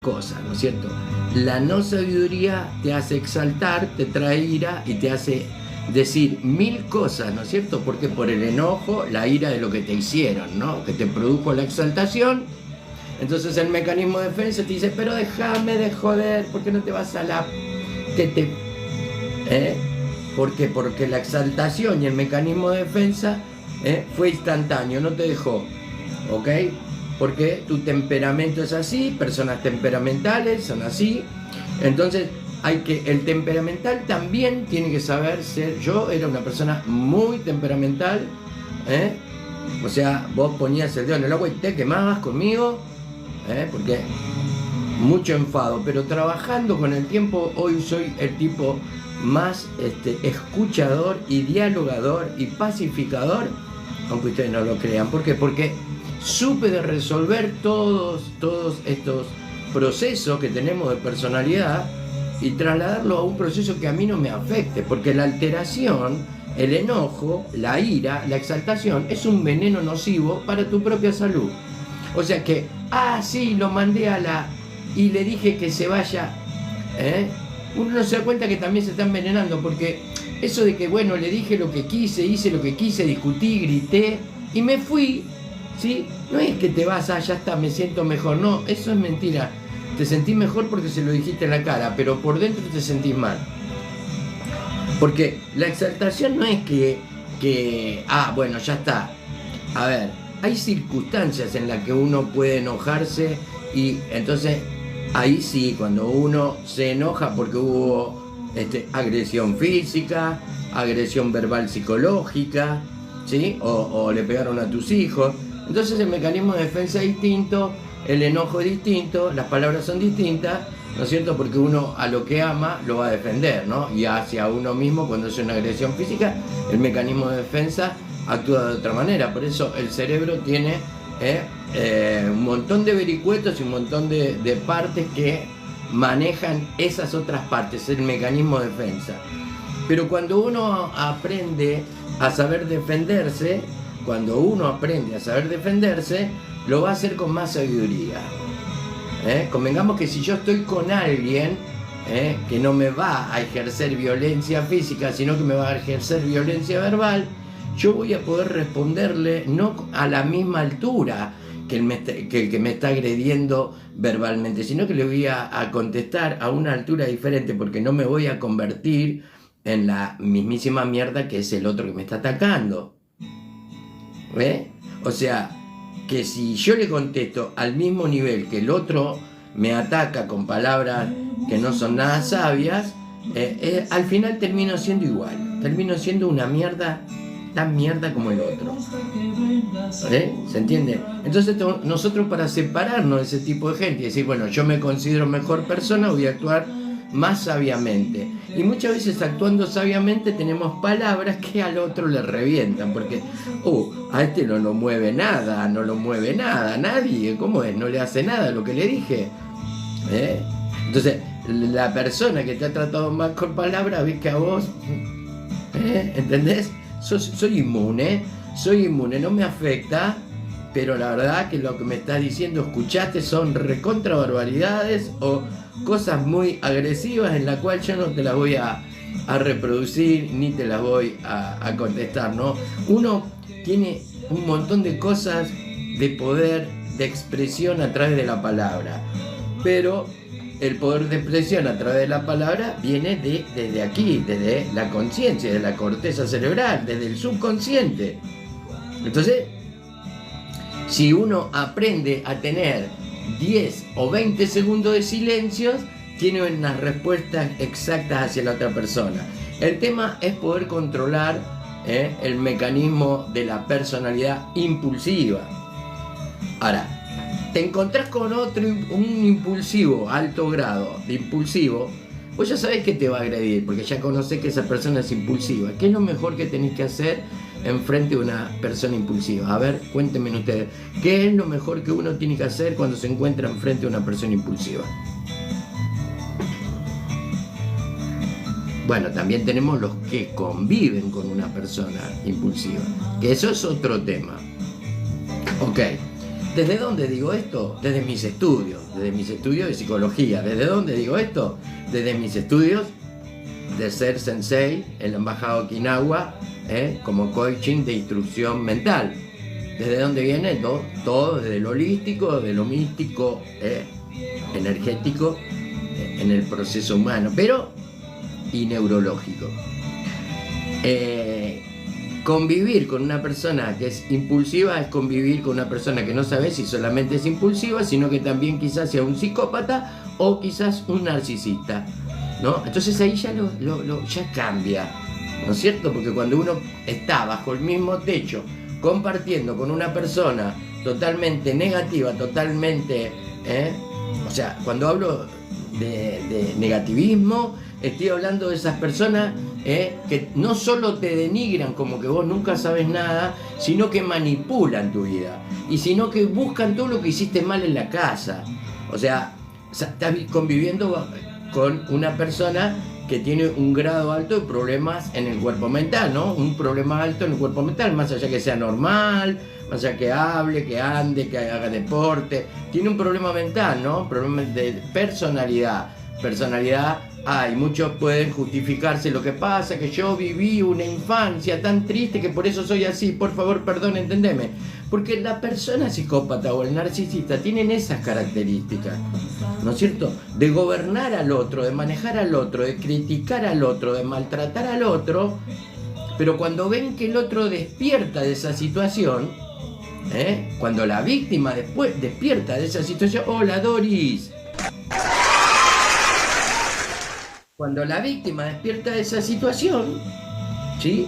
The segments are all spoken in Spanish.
cosas, ¿no es cierto? La no sabiduría te hace exaltar, te trae ira y te hace decir mil cosas, ¿no es cierto? Porque por el enojo, la ira de lo que te hicieron, ¿no? Que te produjo la exaltación. Entonces el mecanismo de defensa te dice, pero déjame de joder, ¿por qué no te vas a la... ¿Por qué? Porque la exaltación y el mecanismo de defensa fue instantáneo, no te dejó, ¿ok? Porque tu temperamento es así, personas temperamentales son así, entonces el temperamental también tiene que saber ser. Yo era una persona muy temperamental, o sea, vos ponías el dedo en el agua y te quemabas conmigo, porque mucho enfado, pero trabajando con el tiempo hoy soy el tipo más escuchador y dialogador y pacificador, aunque ustedes no lo crean. ¿Por qué? Porque supe de resolver todos estos procesos que tenemos de personalidad y trasladarlo a un proceso que a mí no me afecte, porque la alteración, el enojo, la ira, la exaltación es un veneno nocivo para tu propia salud. O sea que, sí, lo mandé y le dije que se vaya, uno no se da cuenta que también se está envenenando, porque eso de que, bueno, le dije lo que quise, hice lo que quise, discutí, grité y me fui, ¿sí? No es que te vas, ya está, me siento mejor, no, eso es mentira. Te sentís mejor porque se lo dijiste en la cara, pero por dentro te sentís mal. Porque la exaltación no es que bueno, ya está. A ver, hay circunstancias en las que uno puede enojarse y entonces ahí sí, cuando uno se enoja porque hubo agresión física, agresión verbal psicológica, ¿sí? O le pegaron a tus hijos. Entonces el mecanismo de defensa es distinto, el enojo es distinto, las palabras son distintas, ¿no es cierto? Porque uno a lo que ama lo va a defender, ¿no? Y hacia uno mismo, cuando es una agresión física, el mecanismo de defensa actúa de otra manera. Por eso el cerebro tiene un montón de vericuetos y un montón de partes que manejan esas otras partes, el mecanismo de defensa. Pero cuando uno aprende a saber defenderse, lo va a hacer con más sabiduría. Convengamos que si yo estoy con alguien que no me va a ejercer violencia física, sino que me va a ejercer violencia verbal, yo voy a poder responderle no a la misma altura que el que me está agrediendo verbalmente, sino que le voy a contestar a una altura diferente, porque no me voy a convertir en la mismísima mierda que es el otro que me está atacando. O sea, que si yo le contesto al mismo nivel que el otro me ataca con palabras que no son nada sabias, al final termino siendo igual, termino siendo una mierda, tan mierda como el otro. ¿Se entiende? Entonces nosotros, para separarnos de ese tipo de gente y decir, bueno, yo me considero mejor persona, voy a actuar más sabiamente. Y muchas veces, actuando sabiamente, tenemos palabras que al otro le revientan, porque a este no lo mueve nada, nadie, ¿cómo es? No le hace nada lo que le dije. Entonces la persona que te ha tratado mal con palabras, ves que a vos, ¿entendés? Soy inmune, no me afecta, pero la verdad que lo que me estás diciendo, escuchaste, son recontra barbaridades o cosas muy agresivas en la cual yo no te las voy a reproducir ni te las voy a contestar, ¿no? Uno tiene un montón de cosas de poder de expresión a través de la palabra, pero el poder de expresión a través de la palabra viene desde aquí, desde la conciencia, de la corteza cerebral, desde el subconsciente. Entonces, si uno aprende a tener 10 o 20 segundos de silencios, tiene unas respuestas exactas hacia la otra persona. El tema es poder controlar el mecanismo de la personalidad impulsiva. Ahora, te encontrás con un impulsivo, alto grado de impulsivo, vos ya sabés que te va a agredir, porque ya conocés que esa persona es impulsiva. ¿Qué es lo mejor que tenés que hacer enfrente de una persona impulsiva? A ver, cuéntenme ustedes, ¿qué es lo mejor que uno tiene que hacer cuando se encuentra enfrente de una persona impulsiva? Bueno, también tenemos los que conviven con una persona impulsiva, que eso es otro tema. Ok, ¿Desde dónde digo esto? Desde mis estudios de psicología. ¿Desde dónde digo esto? Desde mis estudios de ser sensei en la Embajada de Okinawa, como coaching de instrucción mental. ¿Desde dónde viene? Todo desde lo holístico, de lo místico, energético, en el proceso humano, pero y neurológico. Convivir con una persona que es impulsiva es convivir con una persona que no sabe si solamente es impulsiva, sino que también quizás sea un psicópata o quizás un narcisista, ¿no? Entonces ahí ya ya cambia, ¿no es cierto? Porque cuando uno está bajo el mismo techo compartiendo con una persona totalmente negativa, totalmente, o sea, cuando hablo de negativismo, estoy hablando de esas personas que no solo te denigran como que vos nunca sabes nada, sino que manipulan tu vida, y sino que buscan todo lo que hiciste mal en la casa. O sea, estás conviviendo con una persona que tiene un grado alto de problemas en el cuerpo mental, ¿no? Un problema alto en el cuerpo mental, más allá que sea normal, más allá que hable, que ande, que haga deporte, tiene un problema mental, ¿no? Problema de personalidad. Hay, muchos pueden justificarse lo que pasa, que yo viví una infancia tan triste que por eso soy así, por favor, perdón, entendeme. Porque la persona psicópata o el narcisista tienen esas características, ¿no es cierto? De gobernar al otro, de manejar al otro, de criticar al otro, de maltratar al otro, pero cuando ven que el otro despierta de esa situación, cuando la víctima después despierta de esa situación, hola Doris. Cuando la víctima despierta de esa situación, ¿sí?,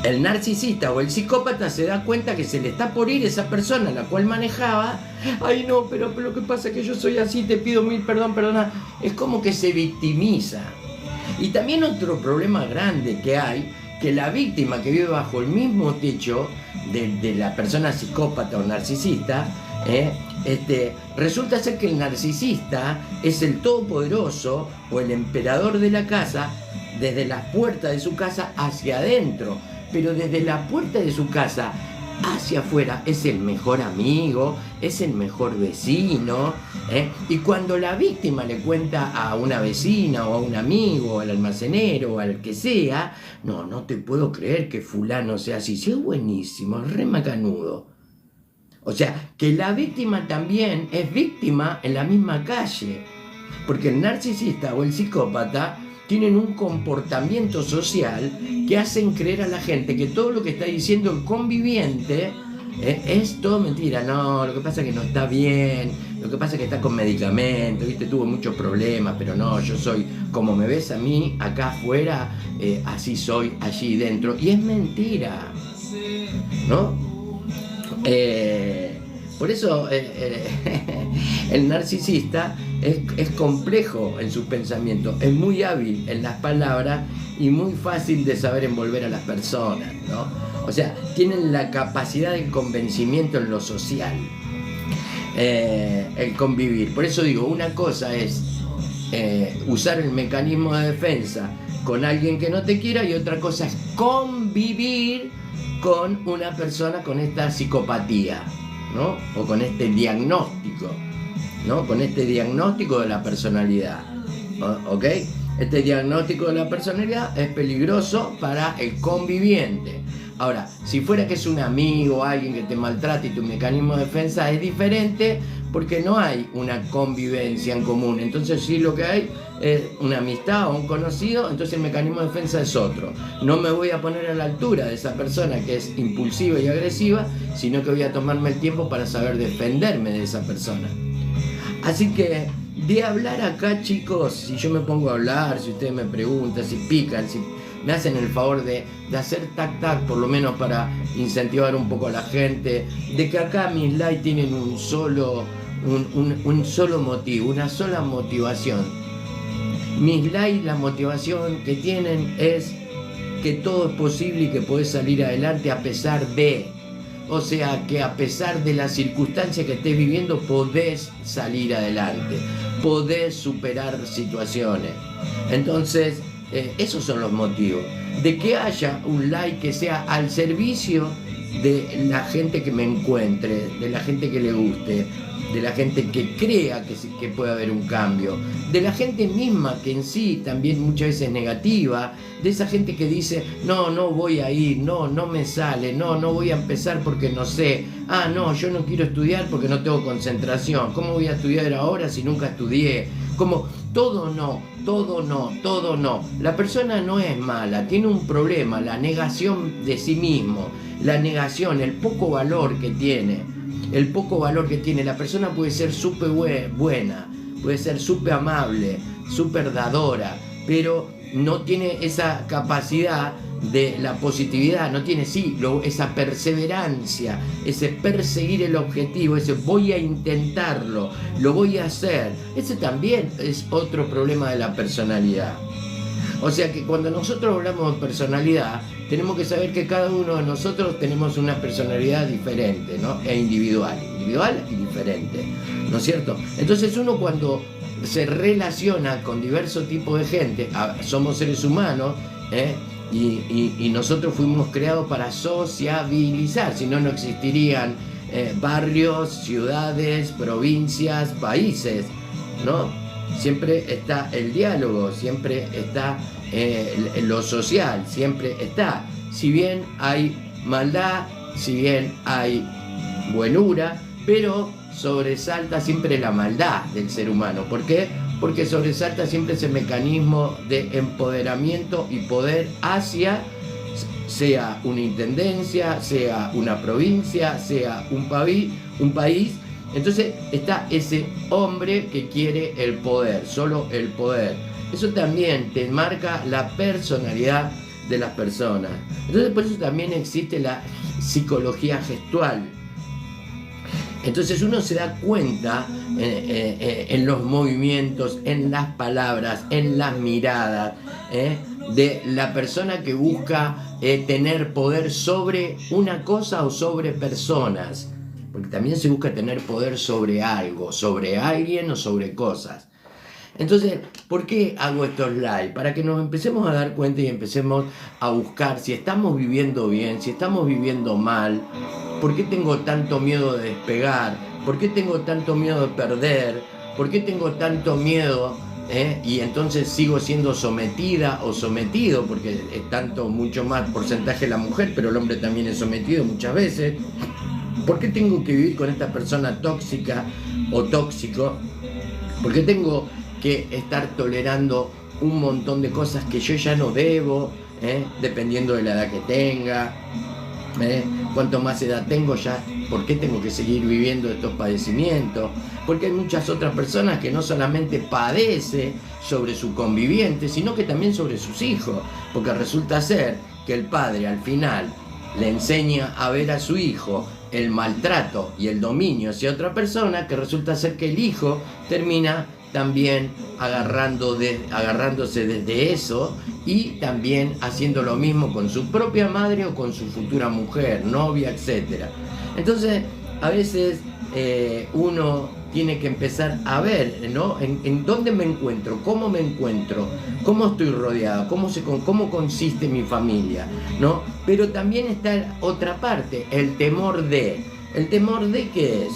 el narcisista o el psicópata se da cuenta que se le está por ir esa persona a la cual manejaba. Ay no, pero lo que pasa es que yo soy así, te pido mil perdona. Es como que se victimiza. Y también otro problema grande que hay, que la víctima que vive bajo el mismo techo de la persona psicópata o narcisista, resulta ser que el narcisista es el todopoderoso o el emperador de la casa, desde las puertas de su casa hacia adentro, pero desde la puerta de su casa hacia afuera es el mejor amigo, es el mejor vecino, y cuando la víctima le cuenta a una vecina o a un amigo, al almacenero o al que sea, no te puedo creer que fulano sea así, sí, es buenísimo, es re macanudo. O sea, que la víctima también es víctima en la misma calle, porque el narcisista o el psicópata tienen un comportamiento social que hacen creer a la gente que todo lo que está diciendo el conviviente es todo mentira. No, lo que pasa es que no está bien, lo que pasa es que está con medicamentos, ¿viste? Tuvo muchos problemas, pero no, yo soy como me ves a mí acá afuera, así soy allí dentro. Y es mentira, ¿no? Por eso el narcisista es complejo en sus pensamientos, es muy hábil en las palabras y muy fácil de saber envolver a las personas, ¿no? O sea, tienen la capacidad de convencimiento en lo social, el convivir. Por eso digo, una cosa es usar el mecanismo de defensa con alguien que no te quiera, y otra cosa es convivir con una persona con esta psicopatía, ¿no? O con este diagnóstico, ¿no? Con este diagnóstico de la personalidad, ¿ok? Este diagnóstico de la personalidad es peligroso para el conviviente. Ahora, si fuera que es un amigo, alguien que te maltrata y tu mecanismo de defensa es diferente, porque no hay una convivencia en común. Entonces sí, lo que hay es una amistad o un conocido, entonces el mecanismo de defensa es otro. No me voy a poner a la altura de esa persona que es impulsiva y agresiva, sino que voy a tomarme el tiempo para saber defenderme de esa persona. Así que, de hablar acá, chicos, si yo me pongo a hablar, si ustedes me preguntan, si pican, si me hacen el favor de hacer tac, por lo menos para incentivar un poco a la gente, de que acá mis likes tienen un solo motivo, una sola motivación. Mis likes, la motivación que tienen es que todo es posible y que podés salir adelante a pesar de. O sea, que a pesar de las circunstancias que estés viviendo, podés salir adelante, podés superar situaciones. Entonces, esos son los motivos. De que haya un like que sea al servicio de la gente que me encuentre, de la gente que le guste, de la gente que crea que puede haber un cambio, de la gente misma que en sí también muchas veces es negativa, de esa gente que dice, no voy a ir, no me sale, no voy a empezar porque no sé, no, yo no quiero estudiar porque no tengo concentración, ¿cómo voy a estudiar ahora si nunca estudié? Como todo no. La persona no es mala, tiene un problema, la negación de sí mismo, la negación, el poco valor que tiene. La persona puede ser súper buena, puede ser súper amable, súper dadora, pero no tiene esa capacidad de la positividad, no tiene esa perseverancia, ese perseguir el objetivo, ese voy a intentarlo, lo voy a hacer. Ese también es otro problema de la personalidad. O sea que cuando nosotros hablamos de personalidad, tenemos que saber que cada uno de nosotros tenemos una personalidad diferente, ¿no? E individual y diferente, ¿no es cierto? Entonces uno cuando se relaciona con diversos tipos de gente, somos seres humanos, y nosotros fuimos creados para sociabilizar, si no, no existirían barrios, ciudades, provincias, países, ¿no? Siempre está el diálogo, siempre está lo social, siempre está. Si bien hay maldad, si bien hay buenura, pero sobresalta siempre la maldad del ser humano. ¿Por qué? Porque sobresalta siempre ese mecanismo de empoderamiento y poder hacia, sea una intendencia, sea una provincia, sea un país. Entonces está ese hombre que quiere el poder, solo el poder. Eso también te marca la personalidad de las personas. Entonces por eso también existe la psicología gestual. Entonces uno se da cuenta en los movimientos, en las palabras, en las miradas, de la persona que busca tener poder sobre una cosa o sobre personas. Porque también se busca tener poder sobre algo, sobre alguien o sobre cosas. Entonces, ¿por qué hago estos live? Para que nos empecemos a dar cuenta y empecemos a buscar si estamos viviendo bien, si estamos viviendo mal, por qué tengo tanto miedo de despegar, por qué tengo tanto miedo de perder, por qué tengo tanto miedo, y entonces sigo siendo sometida o sometido, porque es tanto mucho más porcentaje la mujer, pero el hombre también es sometido muchas veces. ¿Por qué tengo que vivir con esta persona tóxica o tóxico? ¿Por qué tengo que estar tolerando un montón de cosas que yo ya no debo, dependiendo de la edad que tenga? Cuanto más edad tengo ya, ¿por qué tengo que seguir viviendo estos padecimientos? Porque hay muchas otras personas que no solamente padecen sobre su conviviente, sino que también sobre sus hijos, porque resulta ser que el padre al final le enseña a ver a su hijo el maltrato y el dominio hacia otra persona, que resulta ser que el hijo termina también agarrándose de eso y también haciendo lo mismo con su propia madre o con su futura mujer, novia, etc. Entonces, a veces uno tiene que empezar a ver, ¿no? En dónde me encuentro, cómo estoy rodeado, cómo consiste mi familia, ¿no? Pero también está otra parte, el temor de. ¿El temor de qué es?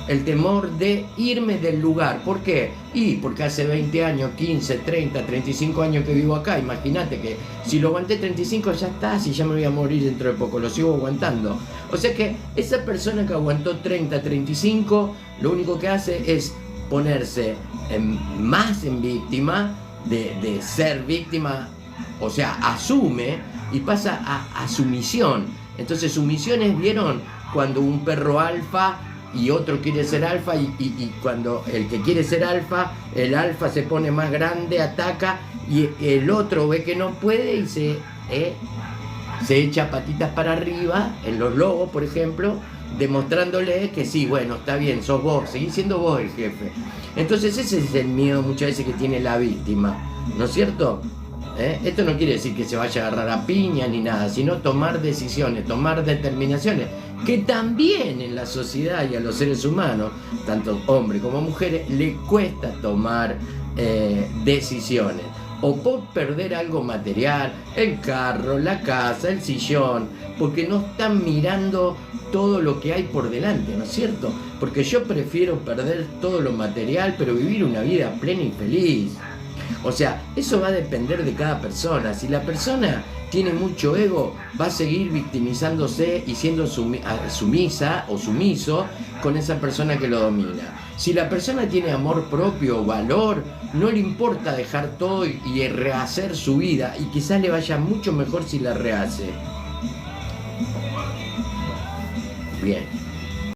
El temor de irme del lugar. ¿Por qué? Porque hace 20 años, 15, 30, 35 años que vivo acá. Imagínate que si lo aguanté 35 ya está, si ya me voy a morir dentro de poco, lo sigo aguantando. O sea que esa persona que aguantó 30, 35, lo único que hace es ponerse más en víctima, de ser víctima, o sea, asume y pasa a sumisión. Entonces sumisión es, ¿vieron? Cuando un perro alfa y otro quiere ser alfa y cuando el que quiere ser alfa, el alfa se pone más grande, ataca, y el otro ve que no puede y se echa patitas para arriba, en los lobos por ejemplo, demostrándole que sí, bueno, está bien, sos vos, seguís siendo vos el jefe. Entonces ese es el miedo muchas veces que tiene la víctima, ¿no es cierto? Esto no quiere decir que se vaya a agarrar a piña ni nada, sino tomar decisiones, tomar determinaciones, que también en la sociedad y a los seres humanos, tanto hombres como mujeres, les cuesta tomar decisiones. o por perder algo material, el carro, la casa, el sillón, porque no están mirando todo lo que hay por delante, ¿no es cierto? Porque yo prefiero perder todo lo material, pero vivir una vida plena y feliz. O sea, eso va a depender de cada persona. Si la persona tiene mucho ego, va a seguir victimizándose y siendo sumisa o sumiso con esa persona que lo domina. Si la persona tiene amor propio, valor, no le importa dejar todo y rehacer su vida, y quizás le vaya mucho mejor si la rehace. Bien.